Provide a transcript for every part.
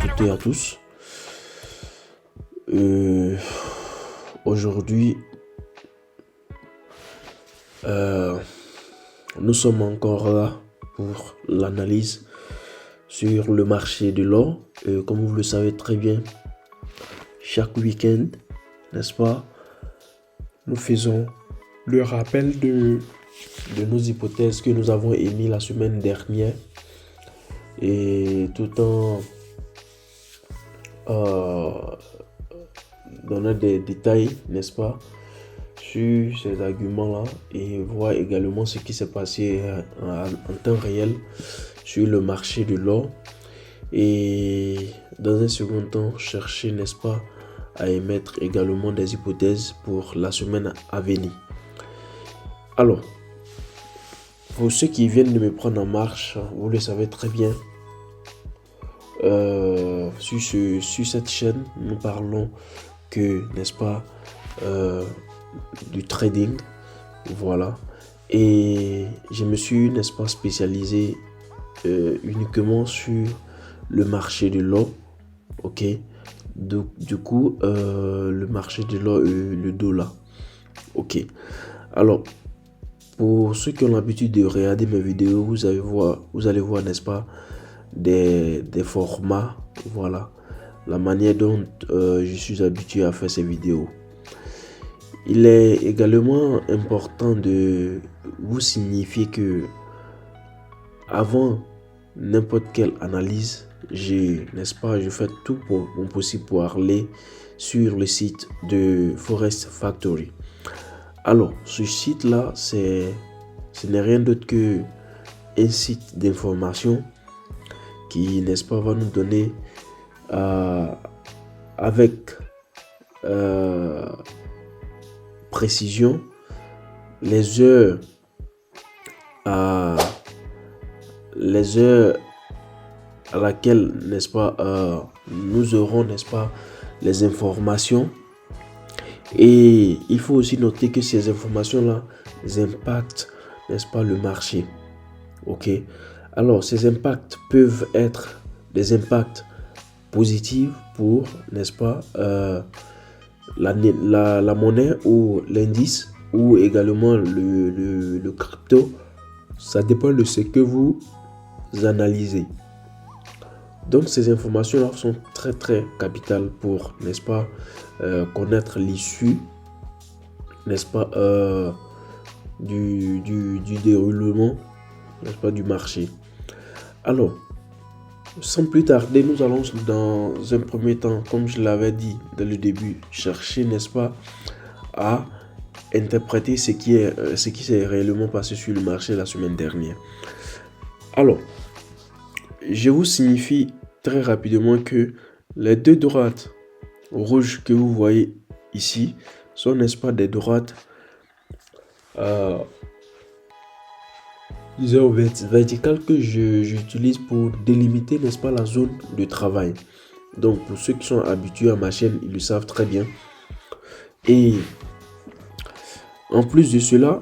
toutes et à tous. Aujourd'hui, nous sommes encore là pour l'analyse sur le marché de l'or. Comme vous le savez très bien, chaque week-end, n'est-ce pas, nous faisons le rappel de nos hypothèses que nous avons émises la semaine dernière, et tout en donnant des détails, n'est-ce pas, sur ces arguments-là, et voir également ce qui s'est passé en temps réel sur le marché de l'or. Et dans un second temps, chercher, n'est-ce pas, à émettre également des hypothèses pour la semaine à venir. Alors, pour ceux qui viennent de me prendre en marche, vous le savez très bien, sur cette chaîne, nous parlons que, n'est-ce pas, du trading, voilà. Et je me suis, n'est-ce pas, spécialisé uniquement sur le marché de l'or, ok. Du coup, le marché de l'or, le dollar, ok. Alors, pour ceux qui ont l'habitude de regarder mes vidéos, vous allez voir, n'est-ce pas, des formats, voilà, la manière dont je suis habitué à faire ces vidéos. Il est également important de vous signifier que avant n'importe quelle analyse, je fais tout mon possible pour aller sur le site de Forex Factory. Alors, ce site-là, ce n'est rien d'autre que un site d'information qui, n'est-ce pas, va nous donner avec précision les heures à laquelle, n'est-ce pas, nous aurons, n'est-ce pas, les informations. Et il faut aussi noter que ces informations-là impactent, n'est-ce pas, le marché. Ok. Alors, ces impacts peuvent être des impacts positifs pour, n'est-ce pas, la monnaie ou l'indice, ou également le crypto. Ça dépend de ce que vous analysez. Donc, ces informations-là sont très très capitales pour, n'est-ce pas, connaître l'issue, n'est-ce pas, du déroulement, n'est-ce pas, du marché. Alors, sans plus tarder, nous allons dans un premier temps, comme je l'avais dit dès le début, chercher, n'est-ce pas, à interpréter ce qui s'est réellement passé sur le marché la semaine dernière. Alors, je vous signifie très rapidement que les deux droites rouges que vous voyez ici sont, n'est-ce pas, des droites disons verticales que j'utilise pour délimiter, n'est-ce pas, la zone de travail. Donc, pour ceux qui sont habitués à ma chaîne, ils le savent très bien. Et en plus de cela,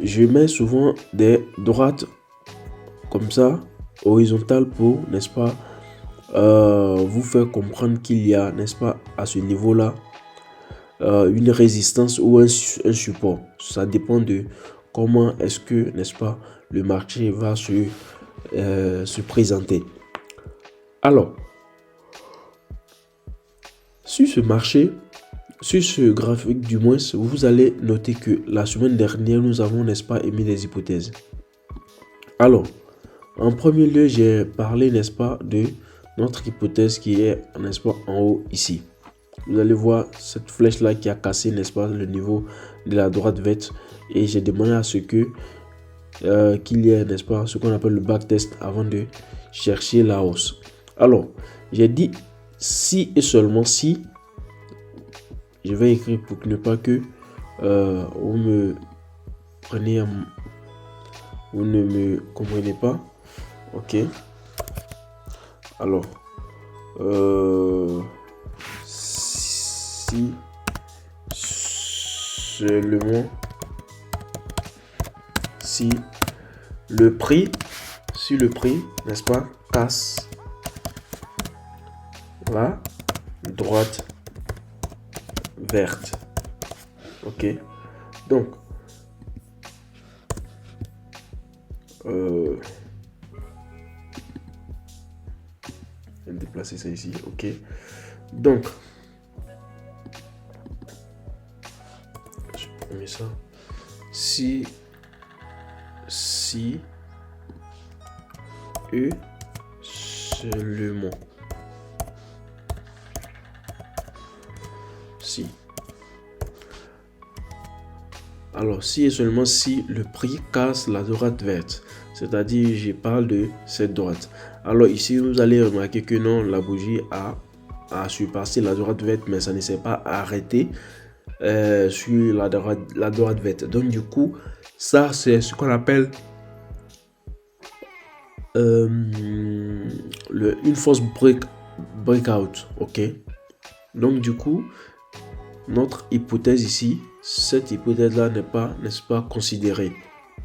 je mets souvent des droites comme ça, horizontales, pour, n'est-ce pas, vous faire comprendre qu'il y a, n'est-ce pas, à ce niveau-là, une résistance ou un support. Ça dépend de comment est-ce que, n'est-ce pas, le marché va se présenter. Alors, sur ce marché, sur ce graphique du moins, vous allez noter que la semaine dernière, nous avons, n'est-ce pas, émis des hypothèses. Alors, en premier lieu, j'ai parlé, n'est-ce pas, de notre hypothèse qui est, n'est-ce pas, en haut ici. Vous allez voir cette flèche-là qui a cassé, n'est-ce pas, le niveau de la droite verte. Et j'ai demandé à ce que qu'il y ait, n'est-ce pas, ce qu'on appelle le backtest avant de chercher la hausse. Alors, j'ai dit si et seulement si. Je vais écrire pour ne pas que vous me preniez, vous ne me comprenez pas. Ok. Alors, si seulement si le prix si le prix, n'est-ce pas, casse la droite verte. Ok, donc je vais déplacer ça ici. Ok, donc je mets ça si et seulement si. Alors, si et seulement si le prix casse la droite verte, c'est-à-dire je parle de cette droite. Alors ici, vous allez remarquer que non, la bougie a surpassé la droite verte, mais ça ne s'est pas arrêté sur la droite verte. Donc du coup, ça c'est ce qu'on appelle une force breakout. Ok. Donc du coup, notre hypothèse ici, cette hypothèse là n'est pas, n'est-ce pas, considérée.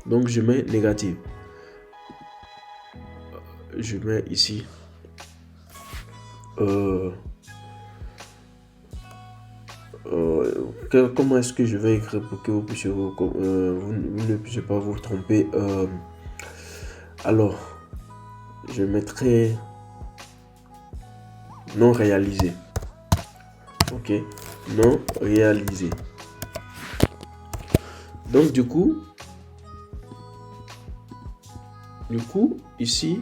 Donc je mets négative. Je mets ici comment est-ce que je vais écrire pour que vous puissiez vous ne puissiez pas vous tromper. Alors je mettrai non réalisé. Ok, non réalisé. Donc du coup ici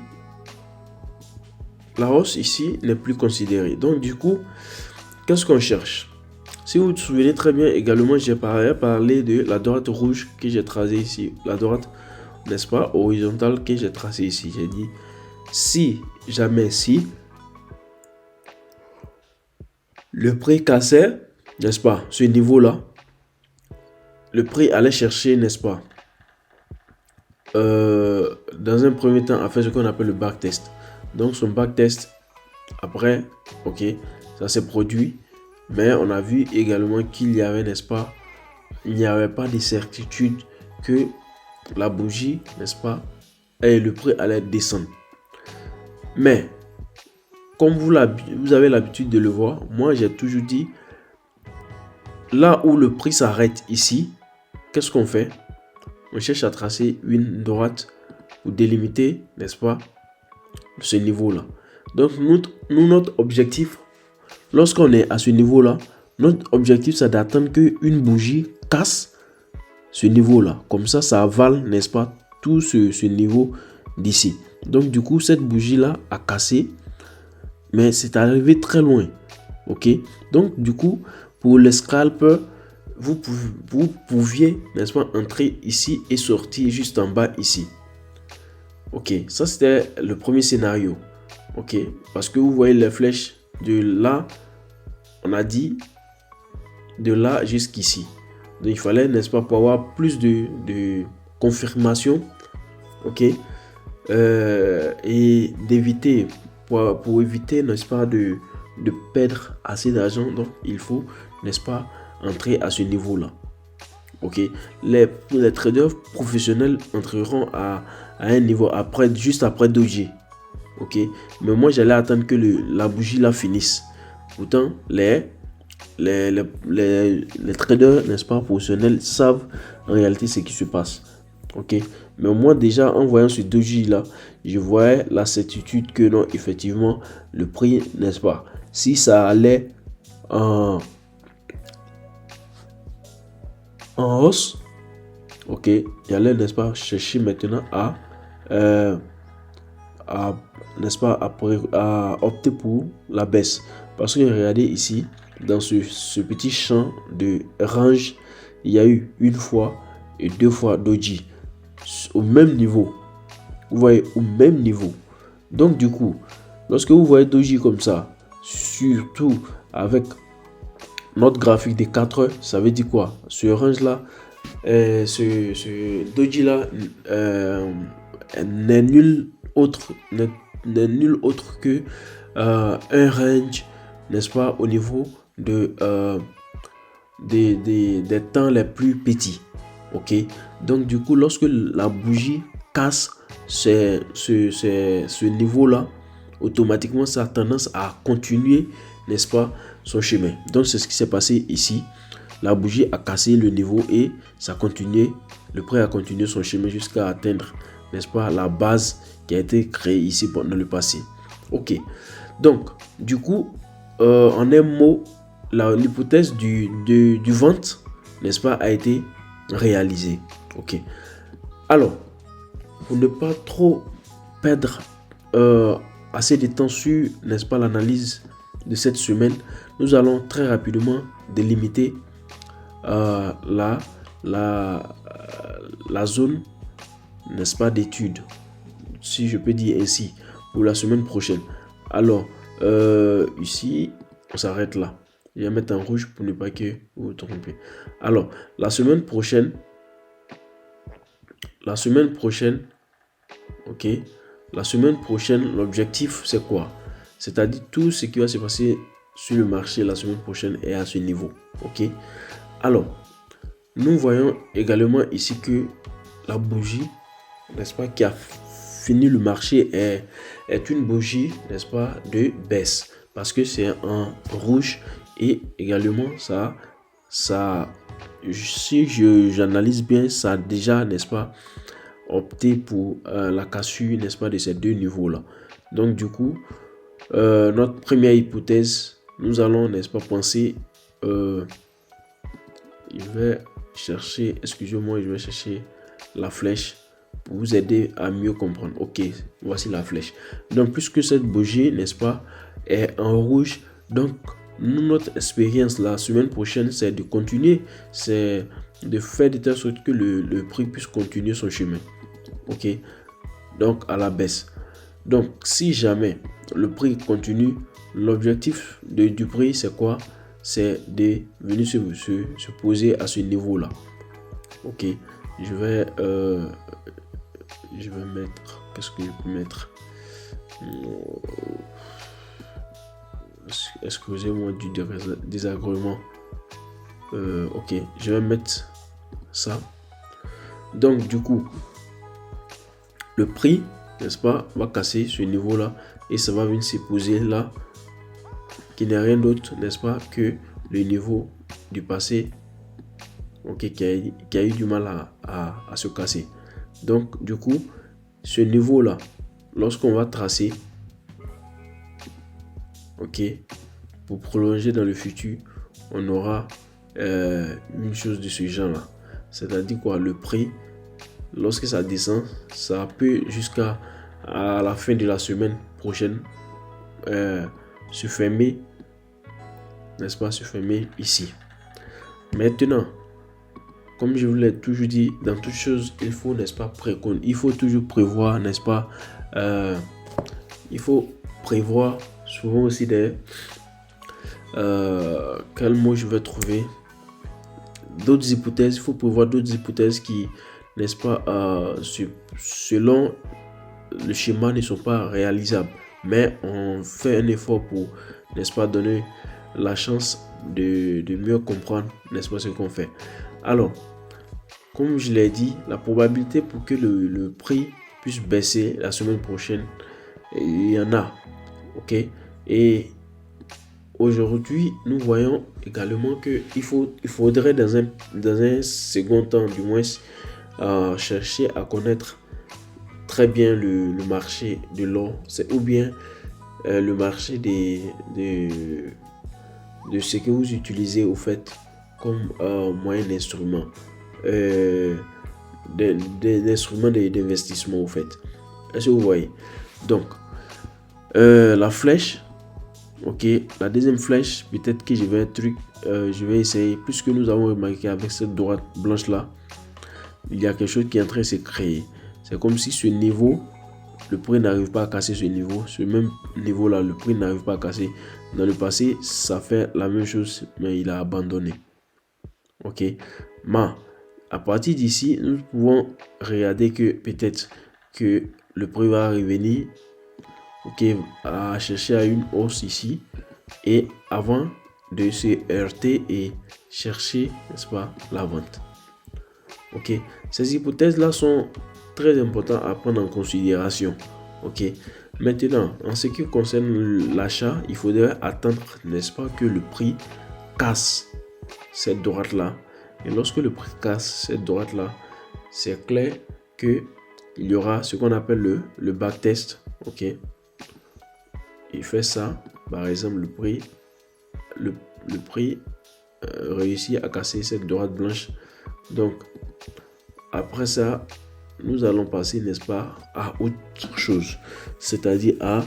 la hausse ici n'est plus considérée. Donc du coup, qu'est-ce qu'on cherche? Si vous vous souvenez très bien également, j'ai parlé de la droite rouge que j'ai tracée ici, la droite, n'est-ce pas, horizontale que j'ai tracée ici. J'ai dit si jamais si le prix cassait, n'est-ce pas, ce niveau-là, le prix allait chercher, n'est-ce pas, dans un premier temps à faire ce qu'on appelle le backtest. Donc son backtest, après, ok, ça s'est produit, mais on a vu également qu'il y avait, n'est-ce pas, il n'y avait pas de certitude que la bougie, n'est-ce pas, et le prix allait descendre. Mais comme vous avez l'habitude de le voir, moi j'ai toujours dit, là où le prix s'arrête ici, qu'est-ce qu'on fait? On cherche à tracer une droite pour délimiter, n'est-ce pas, ce niveau-là. Donc notre objectif, lorsqu'on est à ce niveau-là, notre objectif c'est d'attendre qu'une bougie casse ce niveau-là. Comme ça, ça avale, n'est-ce pas, tout ce niveau d'ici. Donc du coup, cette bougie-là a cassé, mais c'est arrivé très loin. Ok. Donc du coup, pour les scalpers, vous pouviez, n'est-ce pas, entrer ici et sortir juste en bas ici. Ok, ça c'était le premier scénario. Ok, parce que vous voyez les flèches de là, on a dit de là jusqu'ici. Donc il fallait, n'est-ce pas, pour avoir plus de confirmation. Ok, et d'éviter, pour éviter, n'est-ce pas, de perdre assez d'argent. Donc il faut, n'est-ce pas, entrer à ce niveau-là. Ok, les traders professionnels entreront à un niveau après, juste après Doji. Ok, mais moi j'allais attendre que la bougie là finisse. Pourtant les traders, n'est-ce pas, professionnels savent en réalité ce qui se passe. Ok, mais moi déjà en voyant ce doji là, je voyais la certitude que non, effectivement le prix, n'est-ce pas, si ça allait en hausse, ok, j'allais, n'est-ce pas, chercher maintenant à n'est-ce pas, à opter pour la baisse. Parce que regardez ici, dans ce petit champ de range, il y a eu une fois et deux fois doji au même niveau. Vous voyez, au même niveau. Donc du coup, lorsque vous voyez doji comme ça, surtout avec notre graphique des 4 heures, ça veut dire quoi? Ce range là, ce doji là n'est nul autre que un range, n'est-ce pas, au niveau de des temps les plus petits. Ok, donc du coup, lorsque la bougie casse ce niveau-là, automatiquement, ça a tendance à continuer, n'est-ce pas, son chemin. Donc, c'est ce qui s'est passé ici. La bougie a cassé le niveau et ça a continué, le prix a continué son chemin jusqu'à atteindre, n'est-ce pas, la base qui a été créée ici dans le passé. Ok. Donc, du coup, en un mot, l'hypothèse du vente, n'est-ce pas, a été réalisée. Ok. Alors, pour ne pas trop perdre assez de temps sur, n'est-ce pas, l'analyse de cette semaine, nous allons très rapidement délimiter la zone, n'est-ce pas, d'étude, si je peux dire ainsi, pour la semaine prochaine. Alors, ici, on s'arrête là. Je vais mettre en rouge pour ne pas que vous vous trompez. Alors, la semaine prochaine, ok, la semaine prochaine, l'objectif, c'est quoi? C'est-à-dire tout ce qui va se passer sur le marché la semaine prochaine est à ce niveau, ok? Alors, nous voyons également ici que la bougie, n'est-ce pas, qui a fini le marché est une bougie, n'est-ce pas, de baisse, parce que c'est en rouge et également ça si j'analyse bien, ça a déjà, n'est-ce pas, opté pour la cassure, n'est-ce pas, de ces deux niveaux là. Donc du coup, notre première hypothèse, nous allons, n'est-ce pas, penser, je vais chercher, excusez-moi, je vais chercher la flèche pour vous aider à mieux comprendre. Ok, voici la flèche. Donc puisque cette bougie, n'est-ce pas, est en rouge, donc notre expérience la semaine prochaine, c'est de continuer, c'est de faire de telle sorte que le prix puisse continuer son chemin. Ok, donc à la baisse. Donc si jamais le prix continue, l'objectif du prix, c'est quoi? C'est de venir se poser à ce niveau là. Ok, je vais mettre, qu'est-ce que je peux mettre, excusez-moi du désagrément. Ok, je vais mettre ça. Donc du coup, le prix, n'est-ce pas, va casser ce niveau là et ça va venir se poser là, qui n'est rien d'autre, n'est-ce pas, que le niveau du passé, ok, qui a eu du mal à se casser. Donc du coup, ce niveau là, lorsqu'on va tracer, ok, pour prolonger dans le futur, on aura une chose de ce genre là, c'est-à-dire quoi, le prix, lorsque ça descend, ça peut jusqu'à la fin de la semaine prochaine se fermer, n'est-ce pas, se fermer ici. Maintenant, comme je vous l'ai toujours dit, dans toute chose, il faut, n'est-ce pas, il faut toujours prévoir, n'est-ce pas, il faut prévoir souvent aussi des quel mot je vais trouver, d'autres hypothèses. Il faut prévoir d'autres hypothèses qui, n'est-ce pas, selon le schéma, ne sont pas réalisables, mais on fait un effort pour, n'est-ce pas, donner la chance de mieux comprendre, n'est-ce pas, ce qu'on fait. Alors, comme je l'ai dit, la probabilité pour que le prix puisse baisser la semaine prochaine, il y en a, ok. Et aujourd'hui, nous voyons également que il faudrait dans un second temps, du moins, chercher à connaître très bien le marché de l'or, ou bien le marché de ce que vous utilisez au fait comme moyen d'instrument, d'instruments d'investissement au fait. Est-ce que vous voyez? Donc la flèche, ok, la deuxième flèche, peut-être que je vais essayer, puisque nous avons remarqué avec cette droite blanche là, il y a quelque chose qui est en train de se créer. C'est comme si ce niveau, le prix n'arrive pas à casser ce niveau. Ce même niveau là, le prix n'arrive pas à casser. Dans le passé, ça fait la même chose, mais il a abandonné. Ok. Mais à partir d'ici, nous pouvons regarder que peut-être que le prix va revenir, ok, à chercher à une hausse ici, et avant de se heurter et chercher, n'est-ce pas, la vente. Ok, ces hypothèses là sont très important à prendre en considération. Ok. Maintenant, en ce qui concerne l'achat, il faudrait attendre, n'est-ce pas, que le prix casse cette droite-là. Et lorsque le prix casse cette droite-là, c'est clair que il y aura ce qu'on appelle le backtest. Ok. Il fait ça. Par exemple, le prix réussit à casser cette droite blanche. Donc, après ça, nous allons passer, n'est-ce pas, à autre chose, c'est-à-dire à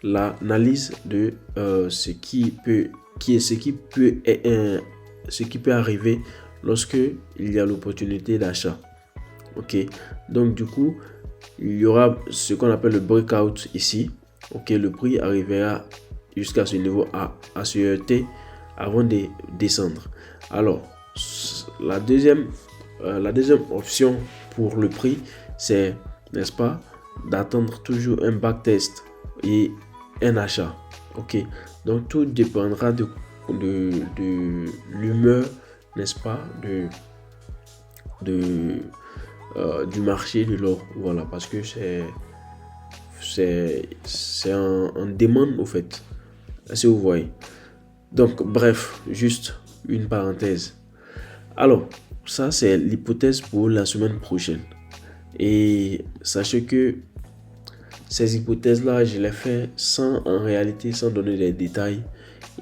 l'analyse de ce qui peut arriver lorsque il y a l'opportunité d'achat. Ok, donc du coup, il y aura ce qu'on appelle le breakout ici. Ok, le prix arrivera jusqu'à ce niveau à se heurter avant de descendre. Alors, la deuxième option pour le prix, c'est, n'est-ce pas, d'attendre toujours un backtest et un achat. Ok, donc tout dépendra de l'humeur, n'est-ce pas, du marché de l'or. Voilà, parce que c'est en demande au fait. Si vous voyez. Donc, bref, juste une parenthèse. Alors, ça, c'est l'hypothèse pour la semaine prochaine. Et sachez que ces hypothèses-là, je les fais en réalité, sans donner des détails.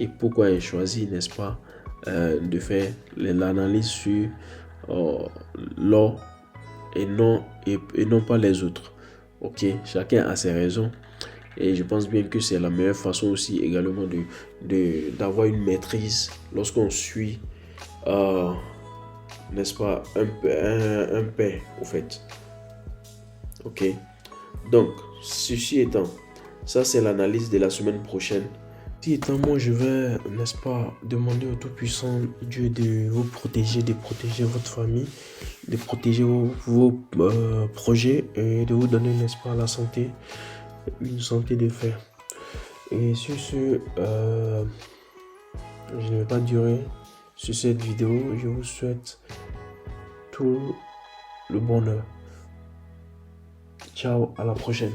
Et pourquoi j'ai choisi, n'est-ce pas, de faire l'analyse sur l'or et non pas les autres. Ok, chacun a ses raisons. Et je pense bien que c'est la meilleure façon aussi également d'avoir une maîtrise lorsqu'on suit, n'est-ce pas, un pair au fait. Ok. Donc, ceci étant, ça c'est l'analyse de la semaine prochaine. Ceci étant, moi je vais, n'est-ce pas, demander au Tout-Puissant Dieu de vous protéger, de protéger votre famille, de protéger vos projets et de vous donner, n'est-ce pas, la santé, une santé de fer. Et sur ce, je ne vais pas durer sur cette vidéo. Je vous souhaite tout le bonheur. Ciao, à la prochaine.